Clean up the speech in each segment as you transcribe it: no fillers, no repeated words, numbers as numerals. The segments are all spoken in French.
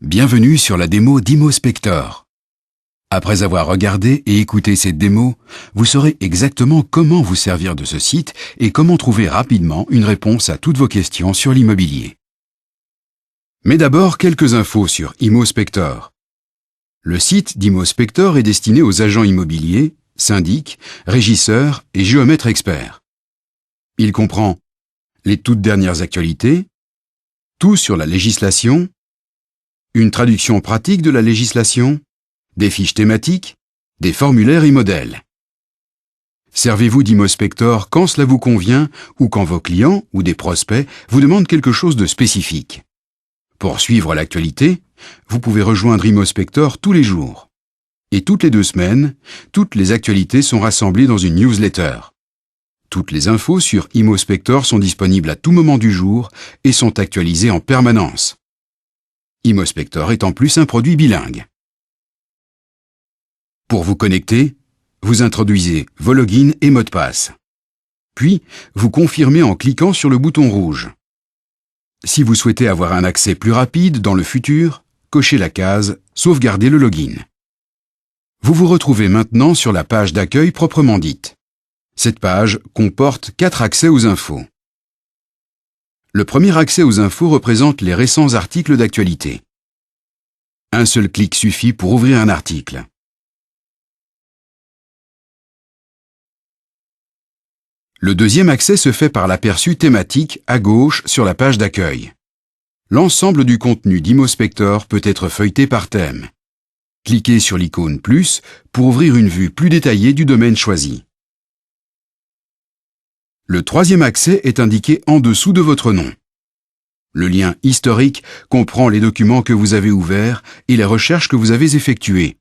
Bienvenue sur la démo d'ImoSpector. Après avoir regardé et écouté cette démo, vous saurez exactement comment vous servir de ce site et comment trouver rapidement une réponse à toutes vos questions sur l'immobilier. Mais d'abord, quelques infos sur ImoSpector. Le site d'ImoSpector est destiné aux agents immobiliers, syndics, régisseurs et géomètres experts. Il comprend les toutes dernières actualités, tout sur la législation, une traduction pratique de la législation, des fiches thématiques, des formulaires et modèles. Servez-vous d'ImoSpector quand cela vous convient ou quand vos clients ou des prospects vous demandent quelque chose de spécifique. Pour suivre l'actualité, vous pouvez rejoindre ImoSpector tous les jours. Et toutes les 2 semaines, toutes les actualités sont rassemblées dans une newsletter. Toutes les infos sur ImoSpector sont disponibles à tout moment du jour et sont actualisées en permanence. ImoSpector est en plus un produit bilingue. Pour vous connecter, vous introduisez vos logins et mots de passe. Puis, vous confirmez en cliquant sur le bouton rouge. Si vous souhaitez avoir un accès plus rapide dans le futur, cochez la case « Sauvegarder le login ». Vous vous retrouvez maintenant sur la page d'accueil proprement dite. Cette page comporte 4 accès aux infos. Le premier accès aux infos représente les récents articles d'actualité. Un seul clic suffit pour ouvrir un article. Le deuxième accès se fait par l'aperçu thématique à gauche sur la page d'accueil. L'ensemble du contenu d'ImoSpector peut être feuilleté par thème. Cliquez sur l'icône plus pour ouvrir une vue plus détaillée du domaine choisi. Le troisième accès est indiqué en dessous de votre nom. Le lien historique comprend les documents que vous avez ouverts et les recherches que vous avez effectuées.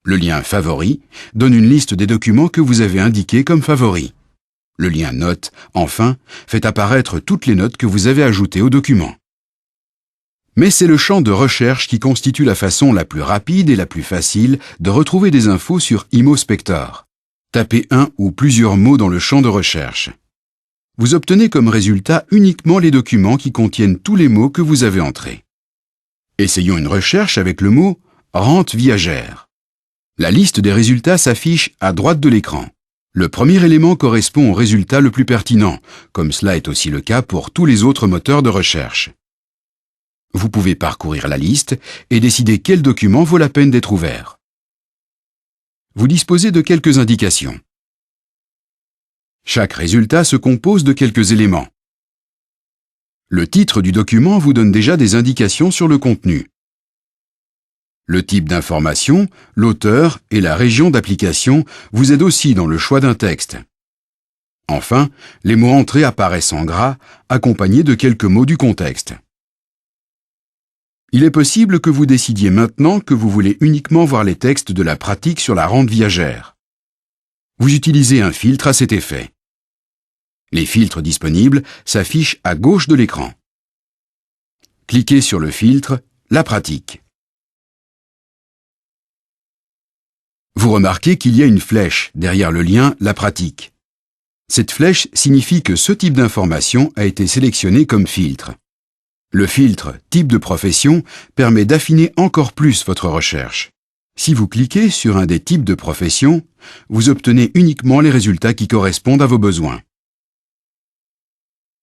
Le lien Favoris donne une liste des documents que vous avez indiqués comme favoris. Le lien Notes, enfin, fait apparaître toutes les notes que vous avez ajoutées au document. Mais c'est le champ de recherche qui constitue la façon la plus rapide et la plus facile de retrouver des infos sur ImoSpector. Tapez un ou plusieurs mots dans le champ de recherche. Vous obtenez comme résultat uniquement les documents qui contiennent tous les mots que vous avez entrés. Essayons une recherche avec le mot « rente viagère ». La liste des résultats s'affiche à droite de l'écran. Le premier élément correspond au résultat le plus pertinent, comme cela est aussi le cas pour tous les autres moteurs de recherche. Vous pouvez parcourir la liste et décider quel document vaut la peine d'être ouvert. Vous disposez de quelques indications. Chaque résultat se compose de quelques éléments. Le titre du document vous donne déjà des indications sur le contenu. Le type d'information, l'auteur et la région d'application vous aident aussi dans le choix d'un texte. Enfin, les mots entrés apparaissent en gras, accompagnés de quelques mots du contexte. Il est possible que vous décidiez maintenant que vous voulez uniquement voir les textes de la pratique sur la rente viagère. Vous utilisez un filtre à cet effet. Les filtres disponibles s'affichent à gauche de l'écran. Cliquez sur le filtre « La pratique ». Vous remarquez qu'il y a une flèche derrière le lien « La pratique ». Cette flèche signifie que ce type d'information a été sélectionné comme filtre. Le filtre « Type de profession » permet d'affiner encore plus votre recherche. Si vous cliquez sur un des types de profession, vous obtenez uniquement les résultats qui correspondent à vos besoins.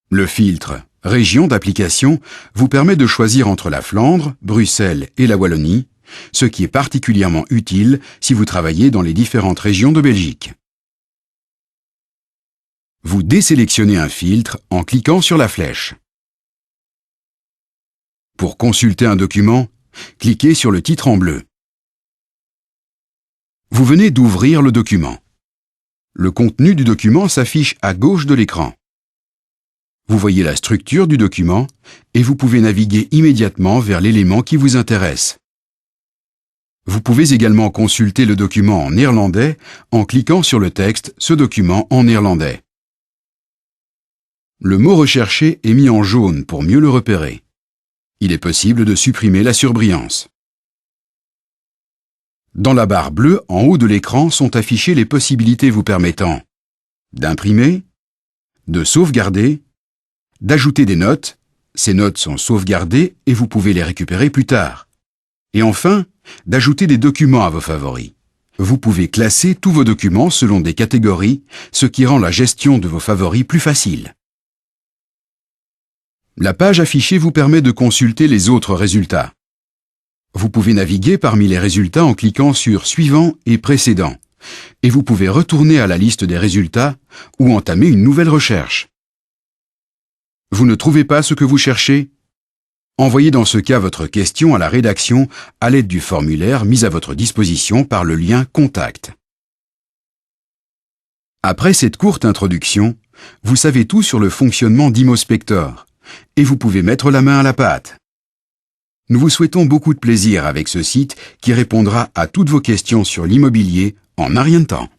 Le filtre « Région d'application » vous permet de choisir entre la Flandre, Bruxelles et la Wallonie, ce qui est particulièrement utile si vous travaillez dans les différentes régions de Belgique. Vous désélectionnez un filtre en cliquant sur la flèche. Pour consulter un document, cliquez sur le titre en bleu. Vous venez d'ouvrir le document. Le contenu du document s'affiche à gauche de l'écran. Vous voyez la structure du document et vous pouvez naviguer immédiatement vers l'élément qui vous intéresse. Vous pouvez également consulter le document en néerlandais en cliquant sur le texte « Ce document en néerlandais ». Le mot recherché est mis en jaune pour mieux le repérer. Il est possible de supprimer la surbrillance. Dans la barre bleue en haut de l'écran sont affichées les possibilités vous permettant d'imprimer, de sauvegarder, d'ajouter des notes Ces notes sont sauvegardées et vous pouvez les récupérer plus tard. Et enfin, d'ajouter des documents à vos favoris. Vous pouvez classer tous vos documents selon des catégories, ce qui rend la gestion de vos favoris plus facile. La page affichée vous permet de consulter les autres résultats. Vous pouvez naviguer parmi les résultats en cliquant sur « Suivant » et « Précédent » et vous pouvez retourner à la liste des résultats ou entamer une nouvelle recherche. Vous ne trouvez pas ce que vous cherchez? Envoyez dans ce cas votre question à la rédaction à l'aide du formulaire mis à votre disposition par le lien « Contact ». Après cette courte introduction, vous savez tout sur le fonctionnement d'ImmoSpector et vous pouvez mettre la main à la pâte. Nous vous souhaitons beaucoup de plaisir avec ce site qui répondra à toutes vos questions sur l'immobilier en un rien de temps.